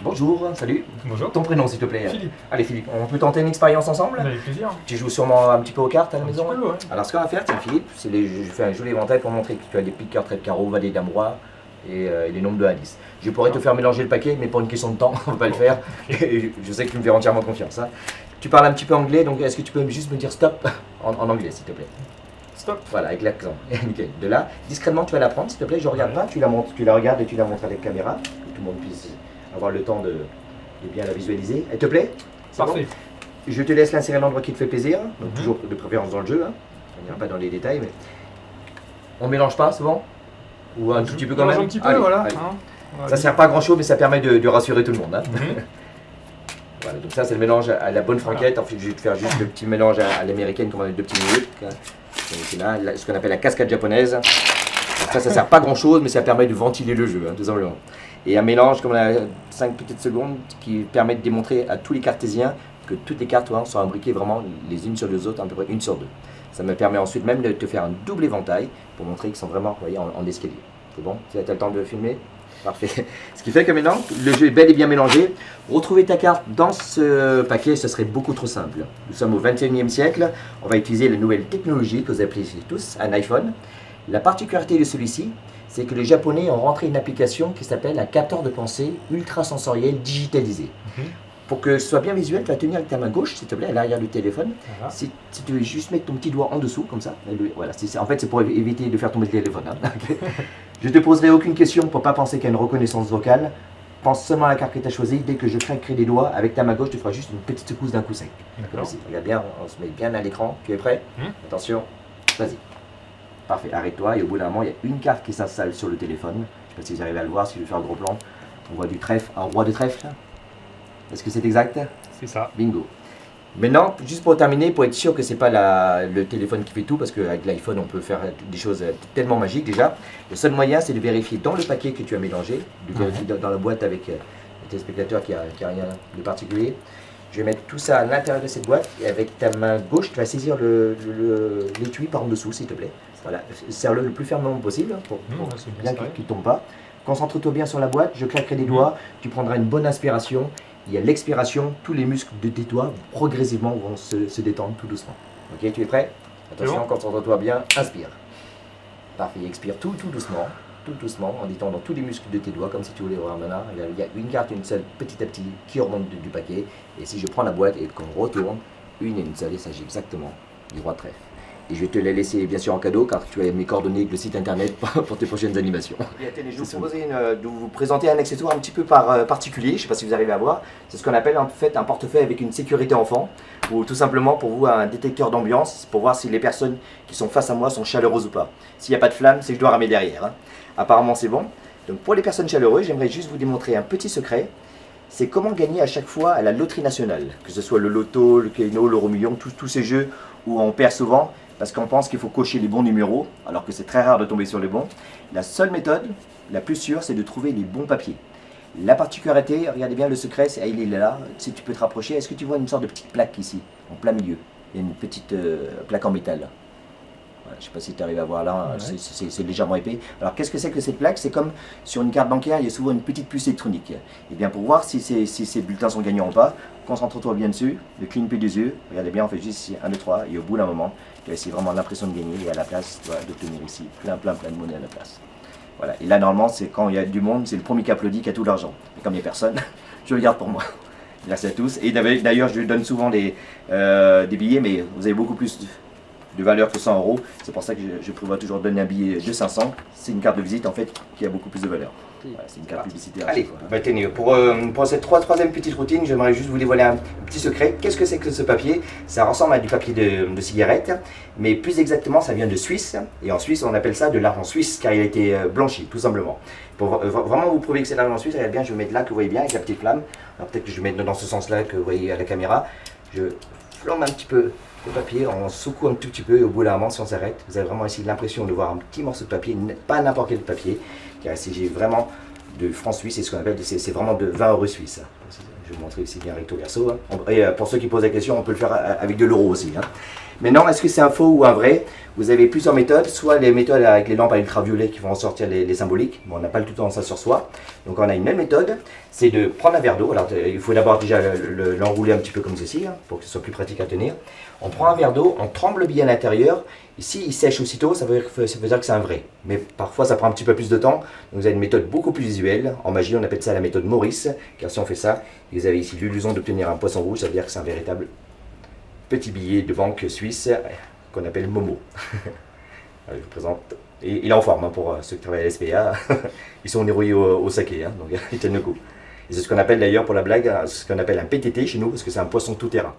Bonjour, salut. Bonjour. Ton prénom s'il te plaît. Philippe. Allez Philippe, on peut tenter une expérience ensemble? Avec plaisir. Tu joues sûrement un petit peu aux cartes à la Un maison? petit peu, ouais. Alors ce qu'on va faire, tiens Philippe, je fais un joli éventail pour montrer que tu as des piques, cœurs, traits de carreau, valet, dame, roi et les nombres de Alice. Je pourrais te faire mélanger le paquet, mais pour une question de temps, on va pas le faire. Et je sais que tu me fais entièrement confiance. Hein. Tu parles un petit peu anglais, donc est-ce que tu peux juste me dire stop en anglais s'il te plaît? Stop. Voilà, avec l'accent. Nickel. De là, discrètement tu vas la prendre s'il te plaît, je regarde pas, tu la montres, tu la regardes et tu la montres avec la caméra, que tout le monde puisse avoir le temps de bien la visualiser. Elle te plaît? C'est Parfait. bon. Je te laisse l'insérer à l'endroit qui te fait plaisir, donc Mhm. toujours de préférence dans le jeu, hein. On n'ira pas dans les détails, mais on mélange pas souvent? Ou un tout petit peu quand même? Un petit peu, Allez, voilà. allez. Hein. Ça sert pas à grand chose, mais ça permet de rassurer tout le monde. Hein. Mhm. Voilà, donc ça c'est le mélange à la bonne franquette. Ensuite je vais te faire juste le petit mélange à l'américaine comme on a 2 petits minutes. C'est là, ce qu'on appelle la cascade japonaise. Donc ça sert pas à grand chose, mais ça permet de ventiler le jeu, hein, tout simplement. Et un mélange comme on a 5 petites secondes qui permet de démontrer à tous les cartésiens que toutes les cartes sont imbriquées vraiment les unes sur les autres, à peu près une sur deux. Ça me permet ensuite même de te faire un double éventail pour montrer qu'ils sont vraiment vous voyez, en escalier. C'est bon? Tu as le temps de filmer? Parfait. Ce qui fait que maintenant, le jeu est bel et bien mélangé. Retrouver ta carte dans ce paquet, ce serait beaucoup trop simple. Nous sommes au XXIe siècle. On va utiliser la nouvelle technologie que vous appréciez tous, un iPhone. La particularité de celui-ci, c'est que les Japonais ont rentré une application qui s'appelle un capteur de pensée ultra sensoriel digitalisé. Mhm. Pour que ce soit bien visuel, tu vas tenir avec ta main gauche, s'il te plaît, à l'arrière du téléphone. Voilà. Si tu veux juste mettre ton petit doigt en dessous, comme ça. Voilà, en fait, c'est pour éviter de faire tomber le téléphone. Hein. Je ne te poserai aucune question pour ne pas penser qu'il y a une reconnaissance vocale. Pense seulement à la carte que tu as choisie. Dès que je craquerai des doigts, avec ta main gauche, tu feras juste une petite secousse d'un coup sec. D'accord. Regarde bien, on se met bien à l'écran. Tu es prêt? Attention, vas-y. Parfait, arrête-toi. Et au bout d'un moment, il y a une carte qui s'installe sur le téléphone. Je ne sais pas si vous arrivez à le voir, si je vais faire un gros plan. On voit du trèfle, un roi de trèfle. Est-ce que c'est exact? C'est ça. Bingo. Maintenant, juste pour terminer, pour être sûr que c'est pas le téléphone qui fait tout, parce qu'avec l'iPhone on peut faire des choses tellement magiques déjà. Le seul moyen c'est de vérifier dans le paquet que tu as mélangé, de vérifier dans la boîte avec le téléspectateur qui a rien de particulier. Je vais mettre tout ça à l'intérieur de cette boîte et avec ta main gauche tu vas saisir l'étui par en dessous s'il te plaît. Voilà, serre-le le plus fermement possible pour C'est bien serré. qu'il ne tombe pas. Concentre-toi bien sur la boîte, je claquerai des doigts, tu prendras une bonne inspiration. Il y a l'expiration, tous les muscles de tes doigts progressivement vont se détendre tout doucement. Ok, tu es prêt? Attention, bon. concentre-toi bien, inspire. Parfait, expire tout doucement, en détendant tous les muscles de tes doigts, comme si tu voulais voir maintenant. Il y a une carte, une seule, petit à petit, qui remonte du paquet. Et si je prends la boîte et qu'on retourne, une et une seule, il s'agit exactement du roi de trèfle. Et je vais te la laisser bien sûr en cadeau car tu as mes coordonnées avec le site internet pour tes prochaines animations. Je vous propose de vous présenter un accessoire un petit peu particulier, je ne sais pas si vous arrivez à voir. C'est ce qu'on appelle en fait un portefeuille avec une sécurité enfant ou tout simplement pour vous un détecteur d'ambiance pour voir si les personnes qui sont face à moi sont chaleureuses ou pas. S'il n'y a pas de flamme, c'est que je dois ramer derrière. Hein. Apparemment c'est bon. Donc pour les personnes chaleureuses, j'aimerais juste vous démontrer un petit secret. C'est comment gagner à chaque fois à la loterie nationale, que ce soit le loto, le Keno, l'euro million, tous ces jeux où on perd souvent parce qu'on pense qu'il faut cocher les bons numéros, alors que c'est très rare de tomber sur les bons. La seule méthode, la plus sûre, c'est de trouver les bons papiers. La particularité, regardez bien le secret, il est là, si tu peux te rapprocher, est-ce que tu vois une sorte de petite plaque ici, en plein milieu? Il y a une petite plaque en métal. Voilà, je ne sais pas si tu arrives à voir là, Ouais. c'est légèrement épais. Alors qu'est-ce que c'est que cette plaque? C'est comme sur une carte bancaire, il y a souvent une petite puce électronique. Et bien pour voir si ces bulletins sont gagnants ou pas, concentre-toi bien dessus, le clignoter des yeux, regardez bien, on fait juste ici 1, 2, 3, et au bout d'un moment, tu as ici vraiment l'impression de gagner, et à la place, tu vas d'obtenir ici plein de monnaie à la place. Voilà, et là normalement, c'est quand il y a du monde, c'est le premier qui applaudit qui a tout l'argent. Mais comme il n'y a personne, je le garde pour moi. Merci à tous. Et d'ailleurs, je donne souvent des billets, mais vous avez beaucoup plus de valeur que 100 €. C'est pour ça que je prévois toujours donner un billet de 500. C'est une carte de visite en fait qui a beaucoup plus de valeur. Voilà, c'est une carte publicitaire. Allez, tenez, pour cette troisième petite routine, j'aimerais juste vous dévoiler un petit secret. Qu'est-ce que c'est que ce papier? Ça ressemble à du papier de cigarette, mais plus exactement, ça vient de Suisse. Et en Suisse, on appelle ça de l'argent suisse, car il a été blanchi, tout simplement. Pour vraiment vous prouver que c'est de l'argent suisse, regardez bien, je vais mettre là, que vous voyez bien, avec la petite flamme. Alors peut-être que je vais mettre dans ce sens-là, que vous voyez à la caméra. Je flambe un petit peu le papier, on secoue un tout petit peu, et au bout d'un moment, si on s'arrête, vous avez vraiment ici l'impression de voir un petit morceau de papier, pas n'importe quel papier, car ici j'ai vraiment de francs suisses, c'est ce qu'on appelle, c'est vraiment de 20 € suisses. Je vais vous montrer ici bien recto verso. Hein. Et pour ceux qui posent la question, on peut le faire avec de l'euro aussi. Hein. Maintenant, est-ce que c'est un faux ou un vrai? Vous avez plusieurs méthodes, soit les méthodes avec les lampes à ultraviolet qui vont ressortir les symboliques. Bon, on n'a pas tout le temps ça sur soi. Donc on a une même méthode, c'est de prendre un verre d'eau. Alors il faut d'abord déjà l'enrouler un petit peu comme ceci, hein, pour que ce soit plus pratique à tenir. On prend un verre d'eau, on trempe le billet à l'intérieur. Ici, il sèche aussitôt, ça veut dire que c'est un vrai. Mais parfois, ça prend un petit peu plus de temps. Donc vous avez une méthode beaucoup plus visuelle. En magie, on appelle ça la méthode Maurice, car si on fait ça, vous avez ici l'illusion d'obtenir un poisson rouge, ça veut dire que c'est un véritable petit billet de banque suisse qu'on appelle Momo. Je vous présente. Et il est en forme, hein, pour ceux qui travaillent à l'SPA. Ils sont enrouillés au saké, hein, donc ils tiennent le coup. Et c'est ce qu'on appelle d'ailleurs pour la blague, ce qu'on appelle un PTT chez nous, parce que c'est un poisson tout terrain.